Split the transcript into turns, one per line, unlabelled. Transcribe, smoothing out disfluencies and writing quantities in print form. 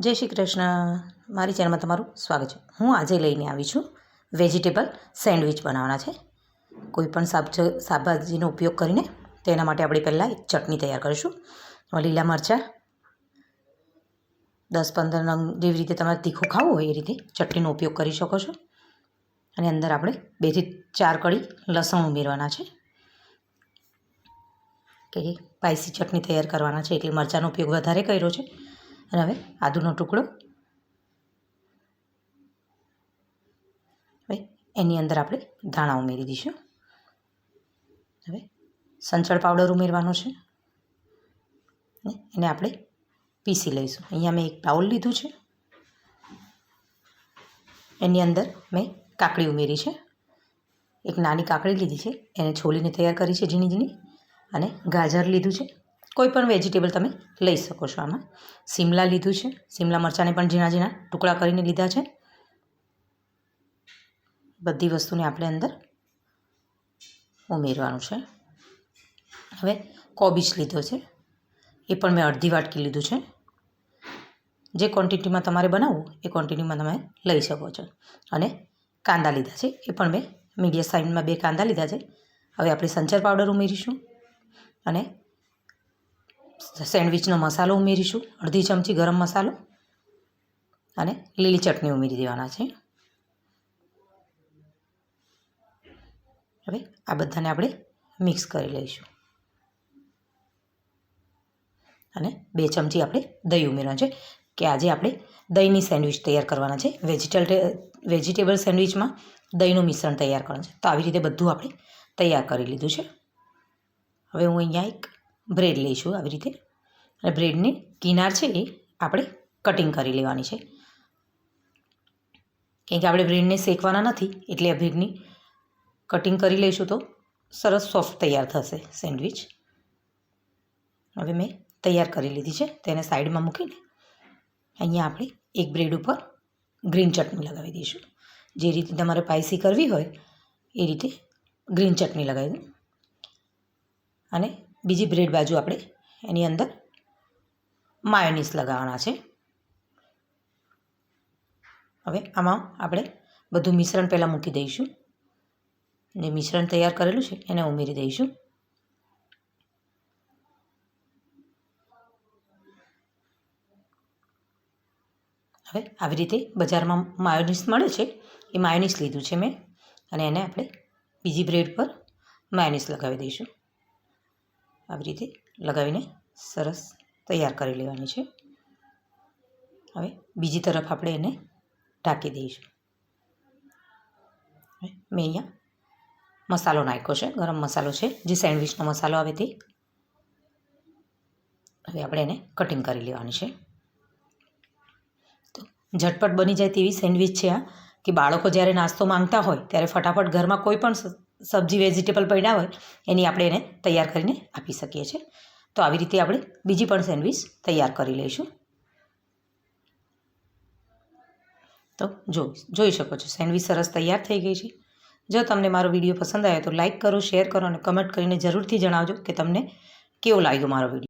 જય શ્રી કૃષ્ણ. મારી ચેનલમાં તમારું સ્વાગત છે. હું આજે લઈને આવી છું વેજીટેબલ સેન્ડવિચ બનાવવાના છે. કોઈપણ શાકભાજીનો ઉપયોગ કરીને તેના માટે આપણે પહેલાં એક ચટણી તૈયાર કરીશું. લીલા મરચાં 10-15 નંગ જેવી રીતે તમારે તીખું ખાવું હોય એ રીતે ચટણીનો ઉપયોગ કરી શકો છો. અને અંદર આપણે 2 થી 4 કળી લસણ ઉમેરવાના છે કે સ્પાઈસી ચટણી તૈયાર કરવાના છે, એટલે મરચાંનો ઉપયોગ વધારે કર્યો છે. અને હવે આદુનો ટુકડો, હવે એની અંદર આપણે ધાણા ઉમેરી દઈશું. હવે સંચળ પાવડર ઉમેરવાનો છે, એને આપણે પીસી લઈશું. અહીંયા મેં એક બાઉલ લીધું છે, એની અંદર મેં કાકડી ઉમેરી છે. એક નાની કાકડી લીધી છે, એને છોલીને તૈયાર કરી છે ઝીણી ઝીણી. અને ગાજર લીધું છે, કોઈ પણ વેજીટેબલ તમે લઈ શકો છો. આમાં શિમલા લીધું છે, શિમલા મરચાંને પણ ઝીણા ઝીણા ટુકડા કરીને લીધા છે. બધી વસ્તુને આપણે અંદર ઉમેરવાનું છે. હવે કોબીજ લીધો છે, એ પણ મેં અડધી વાટકી લીધું છે. જે ક્વોન્ટિટીમાં તમારે બનાવવું એ ક્વોન્ટિટીમાં તમે લઈ શકો છો. અને કાંદા લીધા છે, એ પણ મેં મીડિયમ સાઇઝમાં 2 કાંદા લીધા છે. હવે આપણે સંચર પાવડર ઉમેરીશું અને સેન્ડવિચનો મસાલો ઉમેરીશું, અડધી ચમચી ગરમ મસાલો અને લીલી ચટણી ઉમેરી દેવાના છે. હવે આ બધાને આપણે મિક્સ કરી લઈશું. અને 2 ચમચી આપણે દહીં ઉમેરવાનું છે, કે આજે આપણે દહીંની સેન્ડવિચ તૈયાર કરવાના છે. વેજીટેબલ સેન્ડવિચમાં દહીંનું મિશ્રણ તૈયાર કરવાનું છે. તો આવી રીતે બધું આપણે તૈયાર કરી લીધું છે. હવે હું અહીંયા એક બ્રેડ લઈશું આવી રીતે, અને બ્રેડની કિનાર છે એ આપણે કટિંગ કરી લેવાની છે. કેમ કે આપણે બ્રેડને શેકવાના નથી, એટલે આ બ્રેડની કટિંગ કરી લઈશું તો સરસ સોફ્ટ તૈયાર થશે સેન્ડવિચ. હવે મેં તૈયાર કરી લીધી છે, તેને સાઈડમાં મૂકીને અહીંયા આપણે એક બ્રેડ ઉપર ગ્રીન ચટણી લગાવી દઈશું. જે રીતે તમારે સ્પાઈસી કરવી હોય એ રીતે ગ્રીન ચટણી લગાવી દઉં. અને બીજી બ્રેડ બાજુ આપણે એની અંદર માયોનીઝ લગાવવાના છે. હવે આમાં આપણે બધું મિશ્રણ પહેલાં મૂકી દઈશું. જે મિશ્રણ તૈયાર કરેલું છે એને ઉમેરી દઈશું. હવે આવી રીતે બજારમાં માયોનીઝ મળે છે, એ માયોનીઝ લીધું છે મેં, અને એને આપણે બીજી બ્રેડ પર માયોનીઝ લગાવી દઈશું. આવી રીતે લગાવીને સરસ તૈયાર કરી લેવાની છે. હવે બીજી તરફ આપણે એને ઢાંકી દઈશું. મેં અહીંયા મસાલો નાખ્યો છે, ગરમ મસાલો છે, જે સેન્ડવિચનો મસાલો આવે તે. હવે આપણે એને કટિંગ કરી લેવાની છે. તો ઝટપટ બની જાય તેવી સેન્ડવિચ છે આ, કે બાળકો જ્યારે નાસ્તો માંગતા હોય ત્યારે ફટાફટ ઘરમાં કોઈ પણ સબ્જી વેજીટેબલ પડ્યા હોય એની આપણે એને તૈયાર કરીને આપી શકીએ છીએ. તો આવી રીતે આપણે બીજી પણ સેન્ડવિચ તૈયાર કરી લઈશું. તો જોઈ શકો છો સેન્ડવિચ સરસ તૈયાર થઈ ગઈ છે. જો તમને મારો વિડીયો પસંદ આવ્યો તો લાઇક કરો, શેર કરો અને કમેન્ટ કરીને જરૂરથી જણાવજો કે તમને કેવો લાગ્યો મારો વિડીયો.